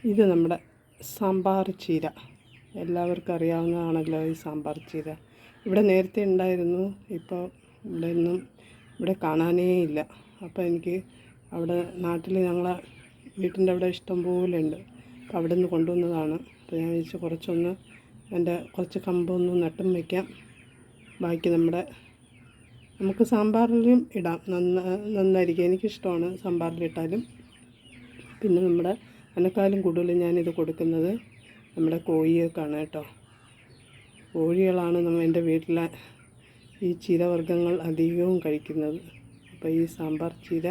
ഇത് നമ്മുടെ സാമ്പാർ ചീര. എല്ലാവർക്കും അറിയാവുന്നതാണല്ലോ ഈ സാമ്പാർ ചീര. ഇവിടെ നേരത്തെ ഉണ്ടായിരുന്നു, ഇപ്പോൾ ഇവിടെ കാണാനേ ഇല്ല. അപ്പോൾ എനിക്ക് അവിടെ നാട്ടിൽ ഞങ്ങളെ വീട്ടിൻ്റെ അവിടെ ഇഷ്ടം പോലെ ഉണ്ട്. അപ്പോൾ അവിടെ നിന്ന് കൊണ്ടുവന്നതാണ്. അപ്പോൾ ഞാൻ വിചാരിച്ചു കുറച്ച് കമ്പൊന്ന് നട്ടും വയ്ക്കാം. ബാക്കി നമുക്ക് സാമ്പാറിലും ഇടാം, നന്നായിരിക്കും. എനിക്കിഷ്ടമാണ് സാമ്പാറിലിട്ടാലും. പിന്നെ അതിനേക്കാളും കൂടുതൽ ഞാനിത് കൊടുക്കുന്നത് നമ്മുടെ കോഴികൾക്കാണ് കേട്ടോ. കോഴികളാണ് എൻ്റെ വീട്ടിലെ ഈ ചീരവർഗ്ഗങ്ങൾ അധികവും കഴിക്കുന്നത്. അപ്പോൾ ഈ സാമ്പാർ ചീര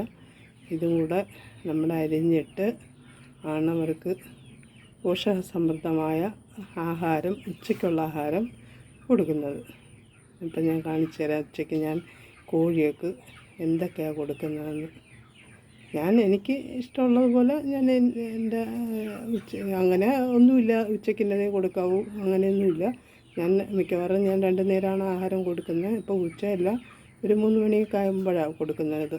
ഇതും കൂടെ അരിഞ്ഞിട്ട് ആണ് അവർക്ക് പോഷകസമൃദ്ധമായ ആഹാരം, ഉച്ചയ്ക്കുള്ള ആഹാരം കൊടുക്കുന്നത്. ഇപ്പം ഞാൻ കാണിച്ചു തരാം ഉച്ചയ്ക്ക് ഞാൻ കോഴികൾക്ക് എന്തൊക്കെയാണ് കൊടുക്കുന്നതെന്ന്. എനിക്ക് ഇഷ്ടമുള്ളതുപോലെ ഞാൻ അങ്ങനെ ഒന്നുമില്ല, ഉച്ചയ്ക്ക് ഇന്നതേ കൊടുക്കാവൂ അങ്ങനെയൊന്നുമില്ല. മിക്കവാറും 2 നേരമാണ് ആഹാരം കൊടുക്കുന്നത്. ഇപ്പോൾ ഉച്ചയല്ല, ഒരു 3 മണിയൊക്കെ ആകുമ്പോഴാണ് കൊടുക്കുന്നത്.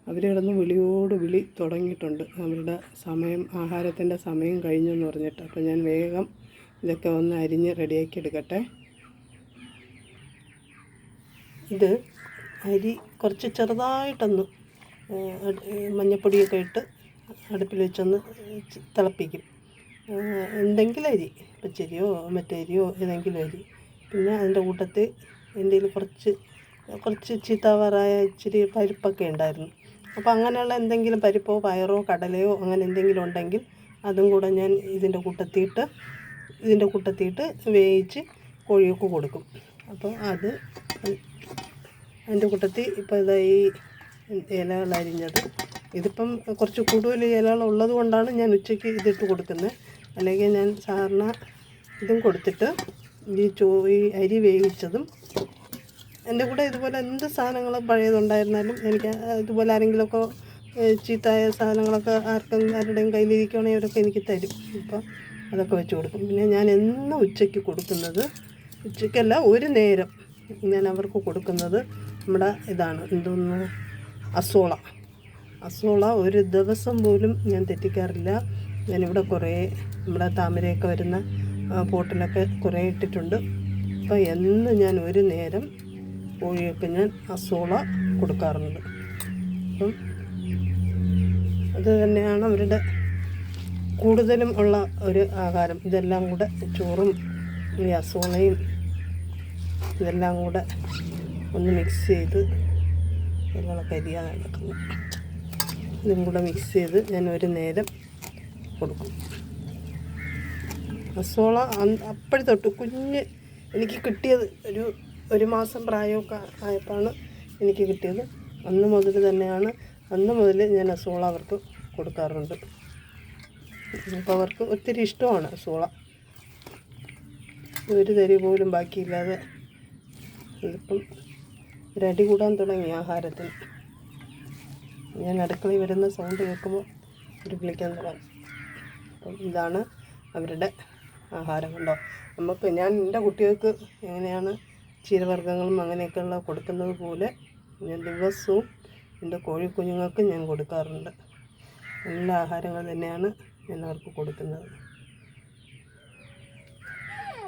അവർ കിടന്ന് വിളി തുടങ്ങിയിട്ടുണ്ട്. അവരുടെ ആഹാരത്തിൻ്റെ സമയം കഴിഞ്ഞെന്ന് പറഞ്ഞിട്ട്. അപ്പോൾ ഞാൻ വേഗം ഇതൊക്കെ ഒന്ന് അരിഞ്ഞ് റെഡിയാക്കി എടുക്കട്ടെ. ഇത് അരി കുറച്ച് ചെറുതായിട്ടൊന്ന് മഞ്ഞപ്പൊടിയൊക്കെ ഇട്ട് അടുപ്പിൽ വെച്ചൊന്ന് തിളപ്പിക്കും. എന്തെങ്കിലും അരി, പച്ചരിയോ മറ്റരിയോ ഏതെങ്കിലും അരി. പിന്നെ അതിൻ്റെ കൂട്ടത്തിൽ എൻ്റെ കയ്യിൽ കുറച്ച് ചീത്താവാറായ ഇച്ചിരി പരിപ്പൊക്കെ ഉണ്ടായിരുന്നു. അപ്പോൾ അങ്ങനെയുള്ള എന്തെങ്കിലും പരിപ്പോ പയറോ കടലയോ അങ്ങനെ എന്തെങ്കിലും ഉണ്ടെങ്കിൽ അതും കൂടെ ഞാൻ ഇതിൻ്റെ കൂട്ടത്തിയിട്ട് വേവിച്ച് കോഴികൾക്ക് കൊടുക്കും. അപ്പോൾ അതിൻ്റെ കൂട്ടത്തിൽ ഇപ്പോൾ ഈ ഇലകൾ അരിഞ്ഞത്, ഇതിപ്പം കുറച്ച് കൂടുതൽ ഇലകൾ ഉള്ളത് കൊണ്ടാണ് ഞാൻ ഉച്ചയ്ക്ക് ഇതിട്ട് കൊടുക്കുന്നത്. അല്ലെങ്കിൽ ഞാൻ സാധാരണ ഇതും കൊടുത്തിട്ട് ഈ അരി വേവിച്ചതും എൻ്റെ കൂടെ ഇതുപോലെ എന്ത് സാധനങ്ങൾ പഴയതുണ്ടായിരുന്നാലും എനിക്ക് ഇതുപോലെ ആരെങ്കിലുമൊക്കെ ചീത്തായ സാധനങ്ങളൊക്കെ ആരുടെയും കയ്യിലിരിക്കുകയാണെങ്കിൽ അവരൊക്കെ എനിക്ക് തരും. അപ്പോൾ അതൊക്കെ വെച്ച് കൊടുക്കും. പിന്നെ ഞാൻ എന്നും ഉച്ചയ്ക്ക് കൊടുക്കുന്നത്, ഉച്ചയ്ക്കല്ല ഒരു നേരം ഞാൻ അവർക്ക് കൊടുക്കുന്നത് ഇതാണ്, അസോള ഒരു ദിവസം പോലും ഞാൻ തെറ്റിക്കാറില്ല. ഞാനിവിടെ കുറേ താമരയൊക്കെ വരുന്ന പോട്ടിലൊക്കെ കുറേ ഇട്ടിട്ടുണ്ട്. അപ്പോൾ എന്നും ഞാൻ ഒരു നേരം കോഴിയൊക്കെ ഞാൻ അസോള കൊടുക്കാറുണ്ട്. അപ്പം അത് തന്നെയാണ് അവരുടെ കൂടുതലും ഉള്ള ഒരു ആഹാരം. ഇതെല്ലാം കൂടെ ചോറും ഈ അസോളയും ഇതെല്ലാം കൂടെ ഒന്ന് മിക്സ് ചെയ്ത്, ഇലകളൊക്കെ അരിയാതെ നടക്കുന്നു, ഇതും കൂടെ മിക്സ് ചെയ്ത് ഞാൻ ഒരു നേരം കൊടുക്കും. അസോള അപ്പോഴ തൊട്ട് എനിക്ക് കിട്ടിയത് ഒരു മാസം പ്രായമൊക്കെ ആയപ്പോഴാണ് എനിക്ക് കിട്ടിയത്. അന്ന് മുതൽ ഞാൻ അസോള അവർക്ക് കൊടുക്കാറുണ്ട്. അപ്പോൾ അവർക്ക് ഒത്തിരി ഇഷ്ടമാണ് അസോള. ഒരു തരി പോലും ബാക്കിയില്ലാതെ ഇതിപ്പം ഒരടി കൂടാൻ തുടങ്ങി ആഹാരത്തിന്. ഞാൻ അടുക്കളയിൽ വരുന്ന സൗണ്ട് കേൾക്കുമ്പോൾ ഒരു വിളിക്കാൻ തുടങ്ങും. അപ്പം ഇതാണ് അവരുടെ ആഹാരം. കണ്ടോ, ഞാൻ എൻ്റെ കുട്ടികൾക്ക് എങ്ങനെയാണ് ചീരവർഗ്ഗങ്ങളും അങ്ങനെയൊക്കെയുള്ള കൊടുക്കുന്നത് പോലെ ഞാൻ ദിവസവും എൻ്റെ കോഴിക്കുഞ്ഞുങ്ങൾക്ക് ഞാൻ കൊടുക്കാറുണ്ട്. നല്ല ആഹാരങ്ങൾ തന്നെയാണ് ഞാൻ അവർക്ക് കൊടുക്കുന്നത്.